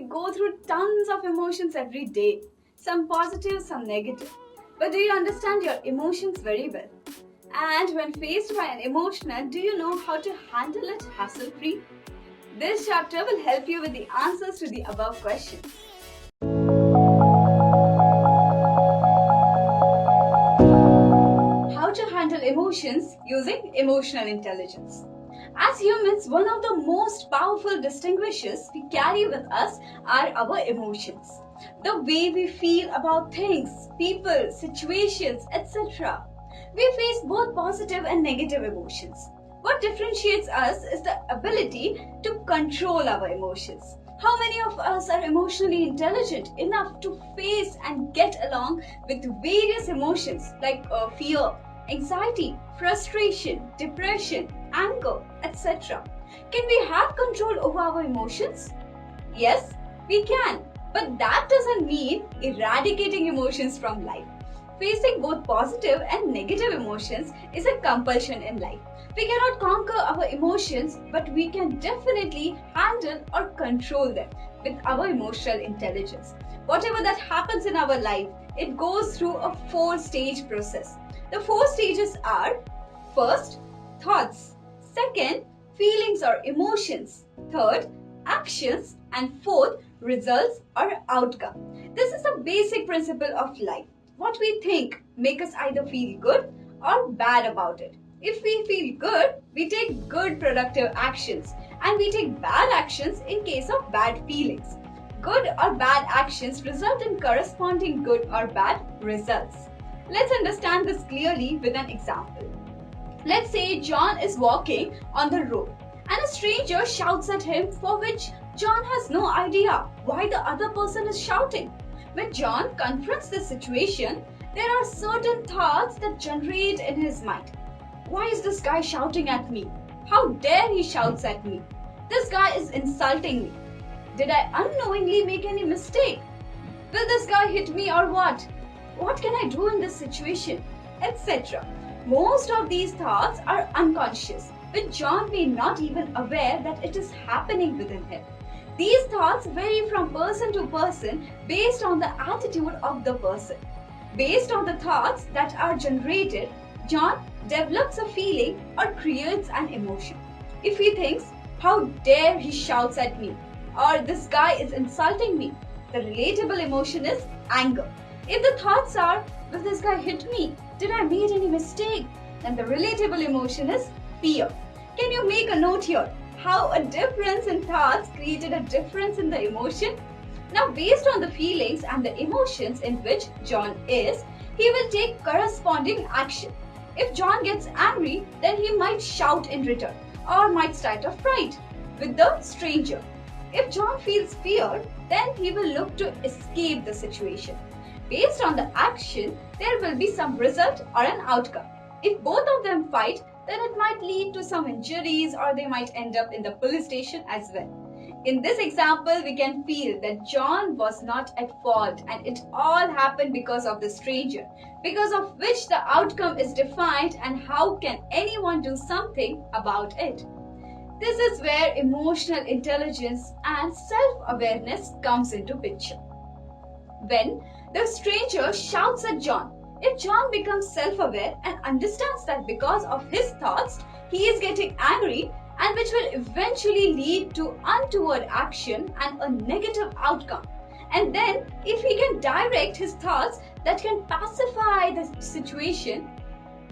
We go through tons of emotions every day, some positive, some negative. But do you understand your emotions very well? And when faced by an emotional, do you know how to handle it hassle free? This chapter will help you with the answers to the above questions. How to handle emotions using emotional intelligence. As humans, one of the most powerful distinguishers we carry with us are our emotions. The way we feel about things, people, situations, etc. We face both positive and negative emotions. What differentiates us is the ability to control our emotions. How many of us are emotionally intelligent enough to face and get along with various emotions like fear, anxiety, frustration, depression, anger, etc.? Can we have control over our emotions? Yes, we can. But that doesn't mean eradicating emotions from life. Facing both positive and negative emotions is a compulsion in life. We cannot conquer our emotions, but we can definitely handle or control them with our emotional intelligence. Whatever that happens in our life, it goes through a 4-stage process. The 4 stages are: first, thoughts; second, feelings or emotions; third, actions; and fourth, results or outcome. This is a basic principle of life. What we think make us either feel good or bad about it. If we feel good, we take good productive actions, and we take bad actions in case of bad feelings. Good or bad actions result in corresponding good or bad results. Let's understand this clearly with an example. Let's say John is walking on the road and a stranger shouts at him, for which John has no idea why the other person is shouting. When John confronts the situation, there are certain thoughts that generate in his mind. Why is this guy shouting at me? How dare he shouts at me? This guy is insulting me. Did I unknowingly make any mistake? Will this guy hit me or what? What can I do in this situation? Etc. Most of these thoughts are unconscious, but John may not even aware that it is happening within him. These thoughts vary from person to person based on the attitude of the person. Based on the thoughts that are generated, John develops a feeling or creates an emotion. If he thinks, how dare he shouts at me, or this guy is insulting me, the relatable emotion is anger. If the thoughts are, will this guy hit me? Did I make any mistake? Then the relatable emotion is fear. Can you make a note here? How a difference in thoughts created a difference in the emotion? Now, based on the feelings and the emotions in which John is, he will take corresponding action. If John gets angry, then he might shout in return or might start a fight with the stranger. If John feels fear, then he will look to escape the situation. Based on the action, there will be some result or an outcome. If both of them fight, then it might lead to some injuries or they might end up in the police station as well. In this example, we can feel that John was not at fault and it all happened because of the stranger, because of which the outcome is defined and how can anyone do something about it. This is where emotional intelligence and self-awareness comes into picture. When the stranger shouts at John, if John becomes self-aware and understands that because of his thoughts, he is getting angry and which will eventually lead to untoward action and a negative outcome. And then if he can direct his thoughts that can pacify the situation,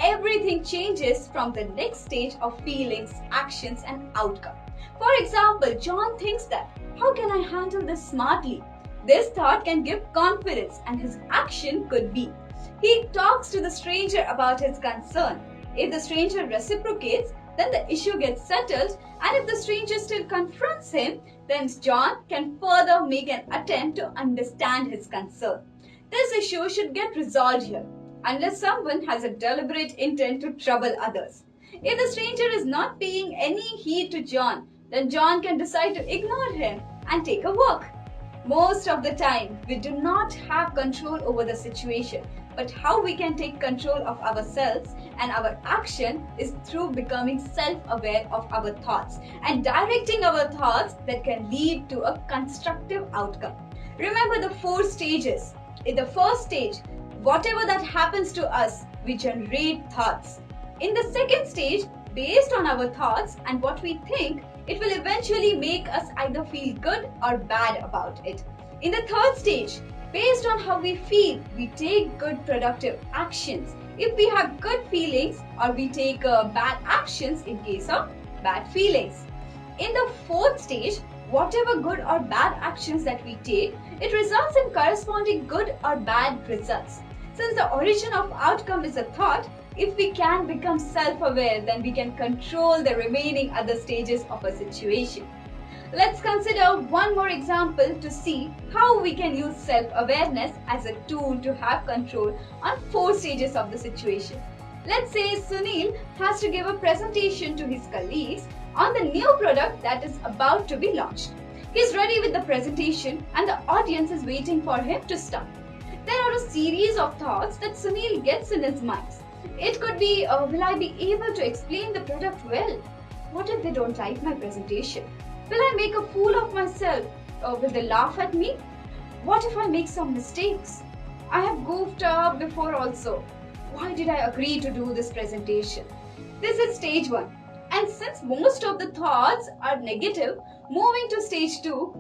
everything changes from the next stage of feelings, actions and outcome. For example, John thinks that, how can I handle this smartly? This thought can give confidence and his action could be, he talks to the stranger about his concern. If the stranger reciprocates, then the issue gets settled, and if the stranger still confronts him, then John can further make an attempt to understand his concern. This issue should get resolved here, unless someone has a deliberate intent to trouble others. If the stranger is not paying any heed to John, then John can decide to ignore him and take a walk. Most of the time, we do not have control over the situation. but how we can take control of ourselves and our action is through becoming self-aware of our thoughts and directing our thoughts that can lead to a constructive outcome. Remember the 4 stages. In the first stage, whatever that happens to us, we generate thoughts. In the second stage, based on our thoughts and what we think, it will eventually make us either feel good or bad about it. In the third stage, based on how we feel, we take good productive actions if we have good feelings, or we take bad actions in case of bad feelings. In the fourth stage, whatever good or bad actions that we take, it results in corresponding good or bad results. Since the origin of outcome is a thought, if we can become self-aware, then we can control the remaining other stages of a situation. Let's consider one more example to see how we can use self-awareness as a tool to have control on 4 stages of the situation. Let's say Sunil has to give a presentation to his colleagues on the new product that is about to be launched. He's ready with the presentation and the audience is waiting for him to start. There are a series of thoughts that Sunil gets in his mind. It could be, will I be able to explain the product well? What if they don't like my presentation? Will I make a fool of myself? Will they laugh at me? What if I make some mistakes? I have goofed up before also. Why did I agree to do this presentation? This is stage 1. And since most of the thoughts are negative, moving to stage 2,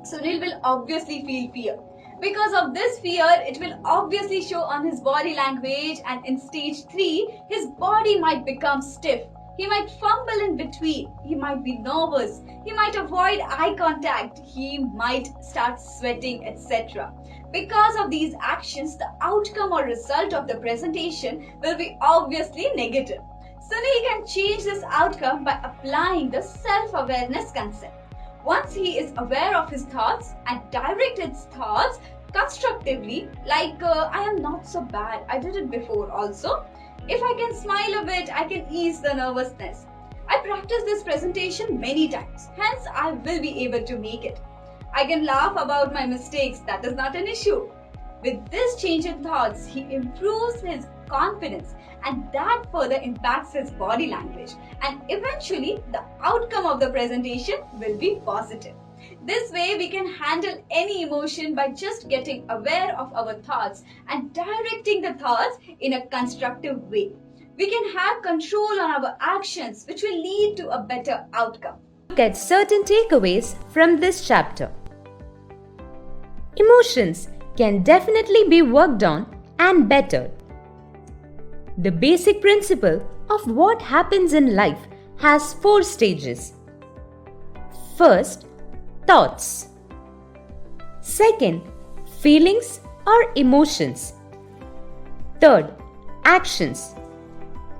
Sunil will obviously feel fear. Because of this fear, it will obviously show on his body language, and in stage 3, his body might become stiff. He might fumble in between. He might be nervous. He might avoid eye contact. He might start sweating, etc. Because of these actions, the outcome or result of the presentation will be obviously negative. Sunil can change this outcome by applying the self-awareness concept. Once he is aware of his thoughts and direct his thoughts constructively, like I am not so bad, I did it before also. If I can smile a bit, I can ease the nervousness. I practiced this presentation many times, hence I will be able to make it. I can laugh about my mistakes, that is not an issue. With this change in thoughts, he improves his confidence, and that further impacts his body language, and eventually the outcome of the presentation will be positive. This way we can handle any emotion by just getting aware of our thoughts and directing the thoughts in a constructive way. We can have control on our actions, which will lead to a better outcome. Look at certain takeaways from this chapter. Emotions can definitely be worked on and bettered. The basic principle of what happens in life has 4 stages. First, thoughts. Second, feelings or emotions. Third, actions.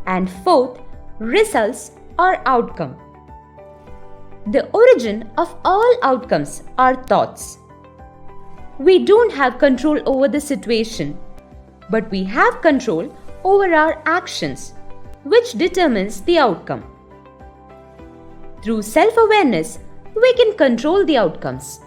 And fourth, results or outcome. The origin of all outcomes are thoughts. We don't have control over the situation, but we have control over our actions, which determines the outcome. Through self-awareness, we can control the outcomes.